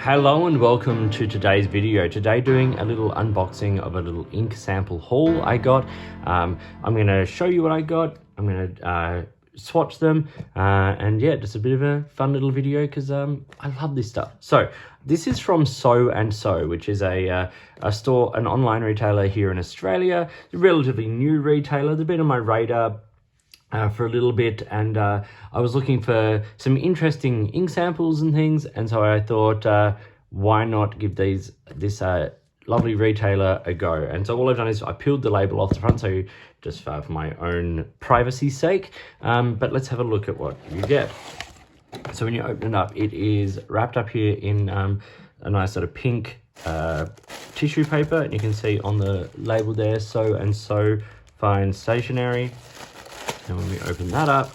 Hello and welcome to today's video. Today doing a little unboxing of a little ink sample haul I got. I'm going to show you what I got. I'm going to swatch them and yeah, just a bit of a fun little video because I love this stuff. So this is from Soe and Soe, which is a store, an online retailer here in Australia. It's a relatively new retailer. They've been on my radar for a little bit, and I was looking for some interesting ink samples and things, and so I thought why not give this lovely retailer a go. And so all I've done is I peeled the label off the front, so just for my own privacy's sake, but let's have a look at what you get. So when you open it up, it is wrapped up here in a nice sort of pink tissue paper, and you can see on the label there, Soe and Soe Fine Stationery. And when we open that up,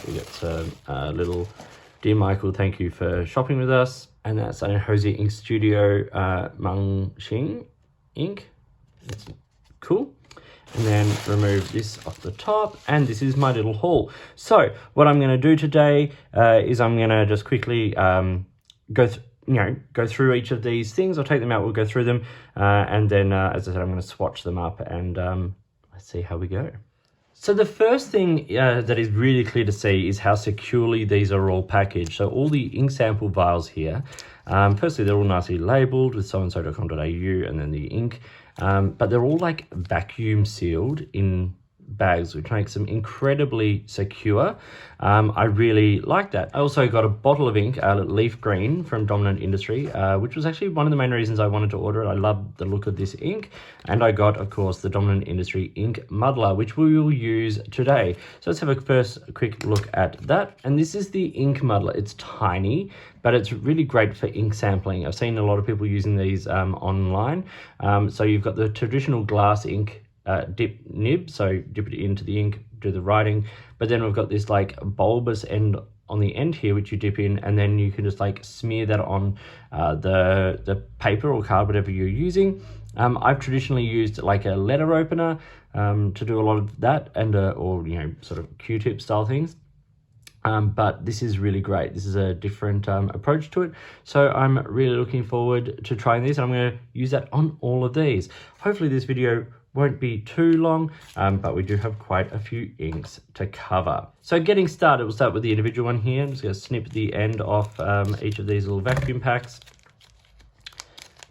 we get some little "Dear Michael, thank you for shopping with us," and that's a Jose Ink Studio Mangxing ink. It's cool. And then remove this off the top, and this is my little haul. So what I'm going to do today is I'm going to just quickly go through each of these things. I'll take them out, we'll go through them, and then as I said, I'm going to swatch them up and let's see how we go. So the first thing that is really clear to see is how securely these are all packaged. So all the ink sample vials here, firstly, they're all nicely labeled with soeandsoe.com.au and then the ink, but they're all like vacuum sealed in bags, which makes them incredibly secure. I really like that. I also got a bottle of ink, leaf green from Dominant Industry, which was actually one of the main reasons I wanted to order it. I love the look of this ink. And I got, of course, the Dominant Industry Ink Muddler, which we will use today. So let's have a quick look at that. And this is the Ink Muddler. It's tiny, but it's really great for ink sampling. I've seen a lot of people using these online. So you've got the traditional glass ink dip nib, so dip it into the ink, do the writing, but then we've got this like bulbous end on the end here which you dip in, and then you can just like smear that on the paper or card, whatever you're using. I've traditionally used like a letter opener to do a lot of that, and or sort of Q-tip style things. But this is really great. This is a different approach to it. So I'm really looking forward to trying this, and I'm going to use that on all of these. Hopefully this video won't be too long, but we do have quite a few inks to cover. So getting started, we'll start with the individual one here. I'm just going to snip the end off each of these little vacuum packs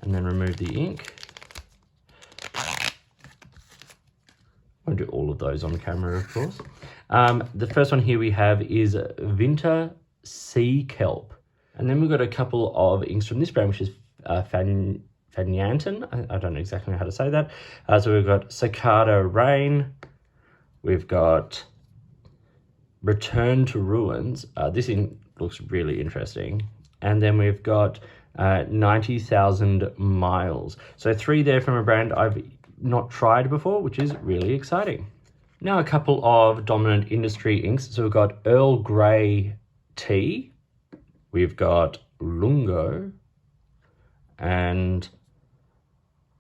and then remove the ink. Won't do all of those on camera, of course. The first one here we have is Vinta Sea Kelp. And then we've got a couple of inks from this brand, which is Fanyantan. I don't know exactly how to say that. So we've got Cicada Rain. We've got Return to Ruins. This ink looks really interesting. And then we've got 90,000 Miles. So 3 there from a brand I've not tried before, which is really exciting. Now a couple of Dominant Industry inks. So we've got Earl Grey Tea. We've got Lungo and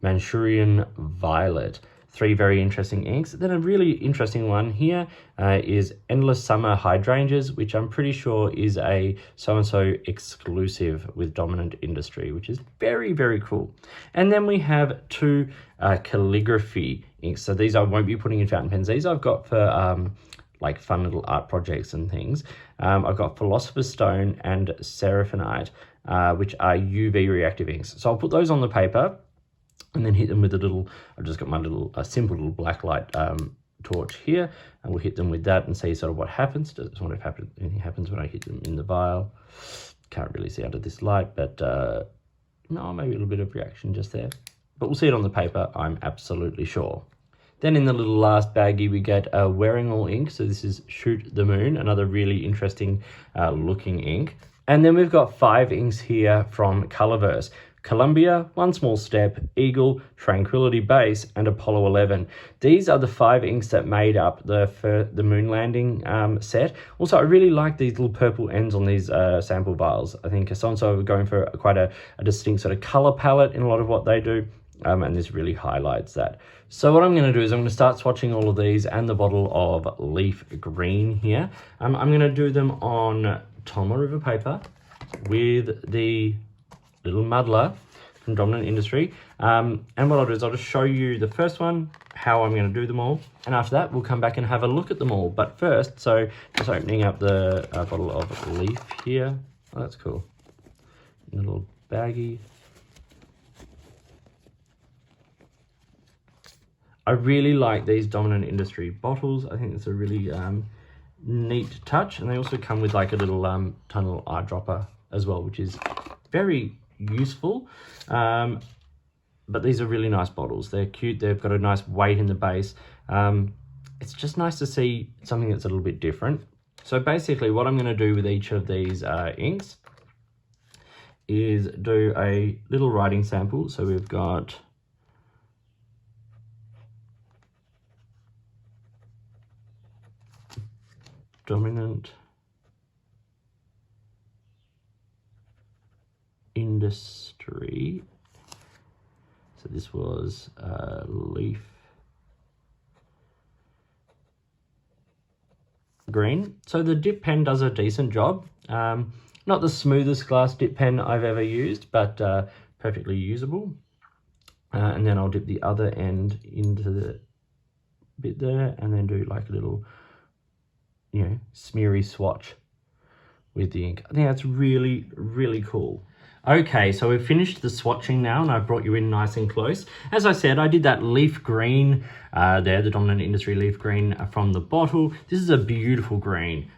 Manchurian Violet. 3 very interesting inks. Then a really interesting one here is Endless Summer Hydrangeas, which I'm pretty sure is a Soe and Soe exclusive with Dominant Industry, which is very, very cool. And then we have 2 calligraphy inks. So these I won't be putting in fountain pens. These I've got for like fun little art projects and things. I've got Philosopher's Stone and Seraphinite, which are UV reactive inks. So I'll put those on the paper and then hit them with a little, I've just got my little, simple little black light torch here, and we'll hit them with that and see sort of what happens. Doesn't want to anything happens when I hit them in the vial. Can't really see under this light, but no, maybe a little bit of reaction just there. But we'll see it on the paper, I'm absolutely sure. Then in the little last baggie, we get a Wearingeul ink. So this is Shoot the Moon, another really interesting looking ink. And then we've got 5 inks here from Colorverse. Columbia, One Small Step, Eagle, Tranquility Base, and Apollo 11. These are the 5 inks that made up the moon landing set. Also, I really like these little purple ends on these sample vials. I think Soe and Soe are going for quite a distinct sort of color palette in a lot of what they do, and this really highlights that. So what I'm going to do is I'm going to start swatching all of these and the bottle of leaf green here. I'm going to do them on Toma River paper. with the little muddler from Dominant Industry. And what I'll do is I'll just show you the first one, how I'm going to do them all, and after that we'll come back and have a look at them all. But first, so just opening up the bottle of Leaf here. Oh, that's cool. A little baggie. I really like these Dominant Industry bottles. I think it's a really neat touch, and they also come with like a little tiny little eyedropper as well, which is very useful. But these are really nice bottles. They're cute. They've got a nice weight in the base. It's just nice to see something that's a little bit different. So basically what I'm going to do with each of these inks is do a little writing sample. So we've got Dominant Industry. So this was Leaf Green. So the dip pen does a decent job. Not the smoothest glass dip pen I've ever used, but perfectly usable. And then I'll dip the other end into the bit there and then do like a little, you know, smeary swatch with the ink. I think that's really, really cool. Okay, so we've finished the swatching now, and I've brought you in nice and close. As I said, I did that leaf green there, the Dominant Industry leaf green from the bottle. This is a beautiful green,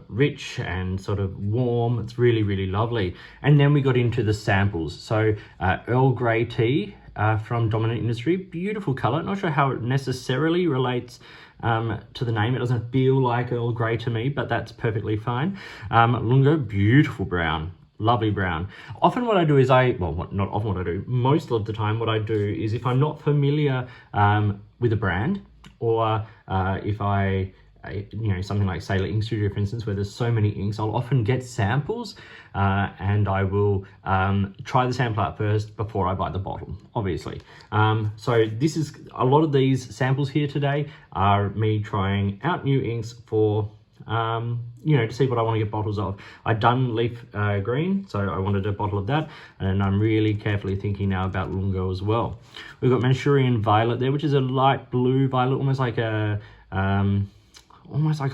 rich and sort of warm. It's really, really lovely. And then we got into the samples. So Earl Grey tea from Dominant Industry, beautiful color. Not sure how it necessarily relates to the name. It doesn't feel like Earl Grey to me, but that's perfectly fine. Lungo, beautiful brown. Lovely brown. Often what I do is not often what I do, most of the time what I do is if I'm not familiar with a brand, or if I, you know, something like Sailor Ink Studio, for instance, where there's so many inks, I'll often get samples and I will try the sample out first before I buy the bottle, obviously. So this is, a lot of these samples here today are me trying out new inks for you know, to see what I want to get bottles of. I've done leaf green, so I wanted a bottle of that, and I'm really carefully thinking now about Lungo as well. We've got Manchurian Violet there, which is a light blue violet, almost like a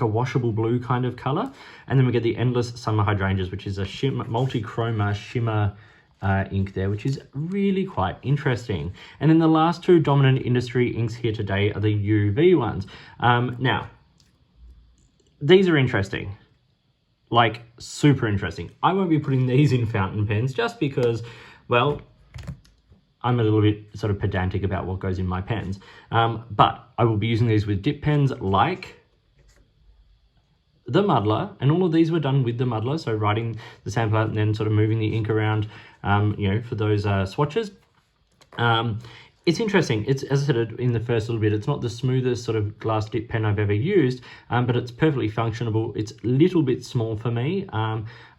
washable blue kind of color. And then we get the Endless Summer Hydrangeas, which is a multi-chroma shimmer ink there, which is really quite interesting. And then the last two Dominant Industry inks here today are the UV ones. Now, these are interesting, like super interesting. I won't be putting these in fountain pens just because, well, I'm a little bit sort of pedantic about what goes in my pens. But I will be using these with dip pens like the Muddler, and all of these were done with the Muddler. So writing the sample out and then sort of moving the ink around, you know, for those swatches. It's interesting. It's, as I said in the first little bit, it's not the smoothest sort of glass dip pen I've ever used, but it's perfectly functionable. It's a little bit small for me.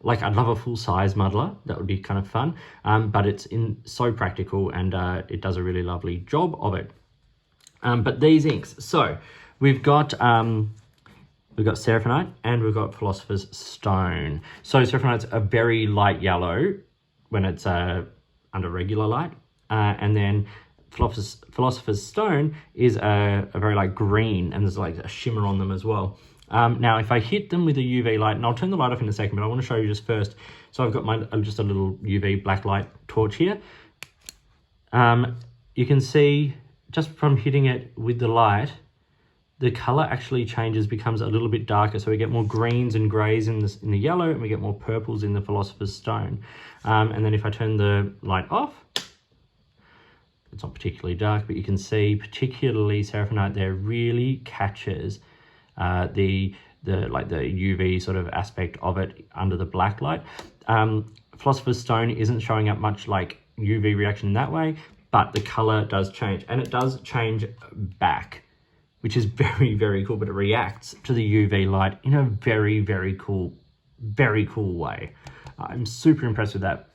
Like, I'd love a full-size Muddler. That would be kind of fun. But it's so practical, and it does a really lovely job of it. But these inks. So we've got Seraphinite and we've got Philosopher's Stone. So Seraphinite's a very light yellow when it's under regular light, and then Philosopher's Stone is a very light green, and there's like a shimmer on them as well. Now, if I hit them with a UV light, and I'll turn the light off in a second, but I want to show you just first. So I've got my just a little UV black light torch here. You can see just from hitting it with the light, the color actually changes, becomes a little bit darker. So we get more greens and grays in the yellow, and we get more purples in the Philosopher's Stone. And then if I turn the light off, it's not particularly dark, but you can see particularly Seraphinite there really catches the UV sort of aspect of it under the black light. Philosopher's Stone isn't showing up much like UV reaction in that way, but the color does change, and it does change back, which is very, very cool, but it reacts to the UV light in a very, very cool way. I'm super impressed with that.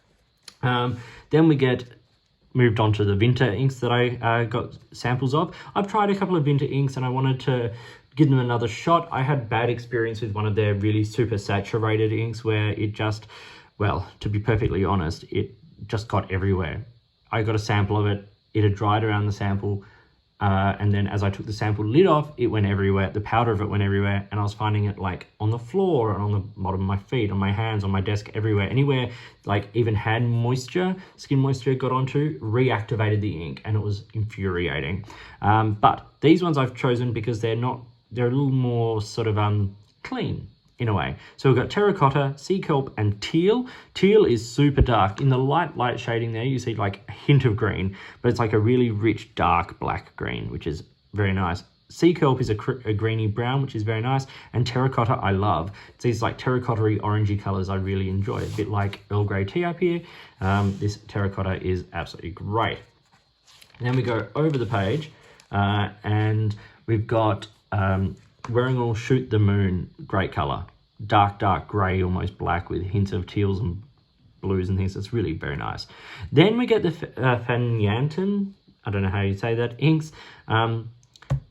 Then we moved on to the Vinta inks that I got samples of. I've tried a couple of Vinta inks and I wanted to give them another shot. I had bad experience with one of their really super saturated inks where it just well, to be perfectly honest, it just got everywhere. I got a sample of it, it had dried around the sample, and then as I took the sample lid off, it went everywhere. The powder of it went everywhere, and I was finding it like on the floor and on the bottom of my feet, on my hands, on my desk, everywhere. Anywhere like even hand moisture, skin moisture got onto, reactivated the ink, and it was infuriating. But these ones I've chosen because they're a little more sort of clean in a way. So we've got terracotta, sea kelp, and teal. Teal is super dark. In the light shading there, you see like a hint of green, but it's like a really rich, dark black green, which is very nice. Sea kelp is a greeny brown, which is very nice. And terracotta, I love. It's these like terracotta-y, orangey colors I really enjoy. A bit like Earl Grey tea up here. This terracotta is absolutely great. And then we go over the page, and we've got Wearingeul Shoot the Moon, great color. Dark grey, almost black with hints of teals and blues and things. It's really very nice. Then we get the Fanyantan, I don't know how you say that, inks.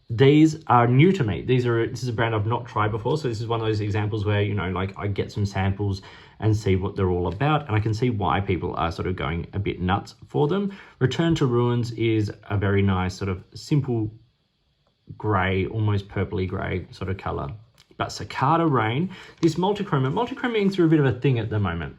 These are new to me. This is a brand I've not tried before. So this is one of those examples where, you know, like I get some samples and see what they're all about. And I can see why people are sort of going a bit nuts for them. Return to Ruins is a very nice sort of simple grey, almost purpley grey sort of color. But Cicada Rain, this multichroma inks are a bit of a thing at the moment.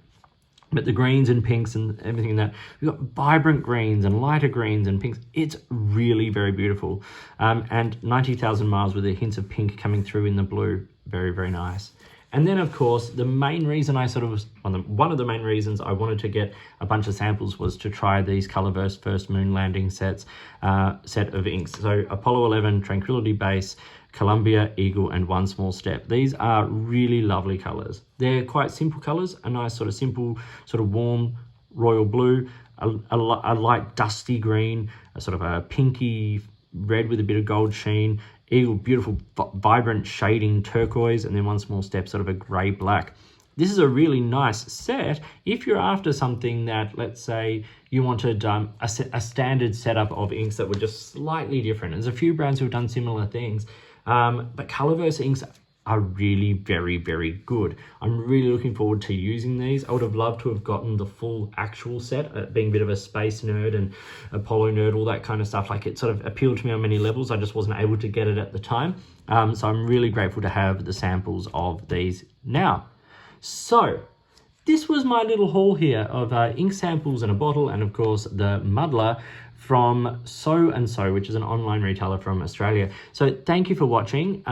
But the greens and pinks and everything in that, we've got vibrant greens and lighter greens and pinks. It's really very beautiful. And 90,000 miles with the hints of pink coming through in the blue. Very, very nice. And then, of course, the main reason I sort of one of the main reasons I wanted to get a bunch of samples was to try these Colorverse First Moon Landing set of inks. So Apollo 11, Tranquility Base, Columbia, Eagle, and One Small Step. These are really lovely colors. They're quite simple colors, a nice sort of simple, sort of warm royal blue, a light dusty green, a sort of a pinky red with a bit of gold sheen, Eagle, beautiful, vibrant shading turquoise, and then One Small Step, sort of a grey black. This is a really nice set if you're after something that, let's say, you wanted a standard setup of inks that were just slightly different. There's a few brands who have done similar things, but Colorverse inks are really very, very good. I'm really looking forward to using these. I would have loved to have gotten the full actual set, being a bit of a space nerd and Apollo nerd, all that kind of stuff. Like, it sort of appealed to me on many levels. I just wasn't able to get it at the time. So I'm really grateful to have the samples of these now. So this was my little haul here of ink samples in a bottle, and of course the Muddler from Soe and Soe, which is an online retailer from Australia. So thank you for watching.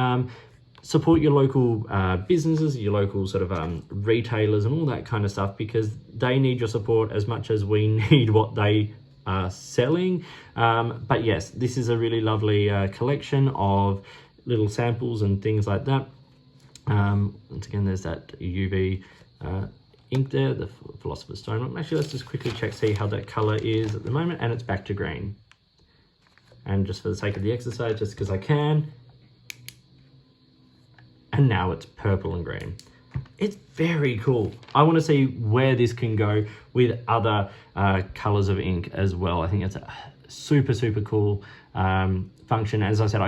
Support your local businesses, your local sort of retailers and all that kind of stuff, because they need your support as much as we need what they are selling. But yes, this is a really lovely collection of little samples and things like that. Once again, there's that UV ink there, the Philosopher's Stone. Actually, let's just quickly check, see how that color is at the moment, and it's back to green. And just for the sake of the exercise, just because I can, and now it's purple and green. It's very cool. I want to see where this can go with other colors of ink as well. I think it's a super, super cool function. As I said,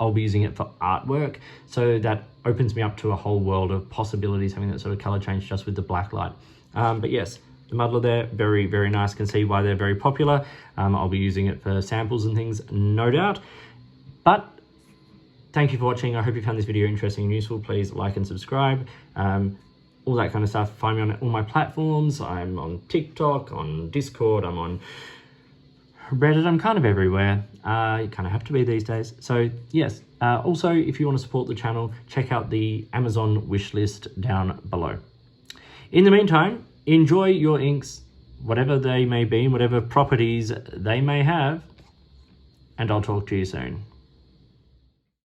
I'll be using it for artwork, so that opens me up to a whole world of possibilities, having that sort of color change just with the black light. But yes, the Muddler there, very, very nice. Can see why they're very popular. I'll be using it for samples and things, no doubt. But thank you for watching. I hope you found this video interesting and useful. Please like and subscribe. All that kind of stuff. Find me on all my platforms. I'm on TikTok, on Discord, I'm on Reddit. I'm kind of everywhere. You kind of have to be these days. So yes, also if you want to support the channel, check out the Amazon wishlist down below. In the meantime, enjoy your inks, whatever they may be, whatever properties they may have, and I'll talk to you soon.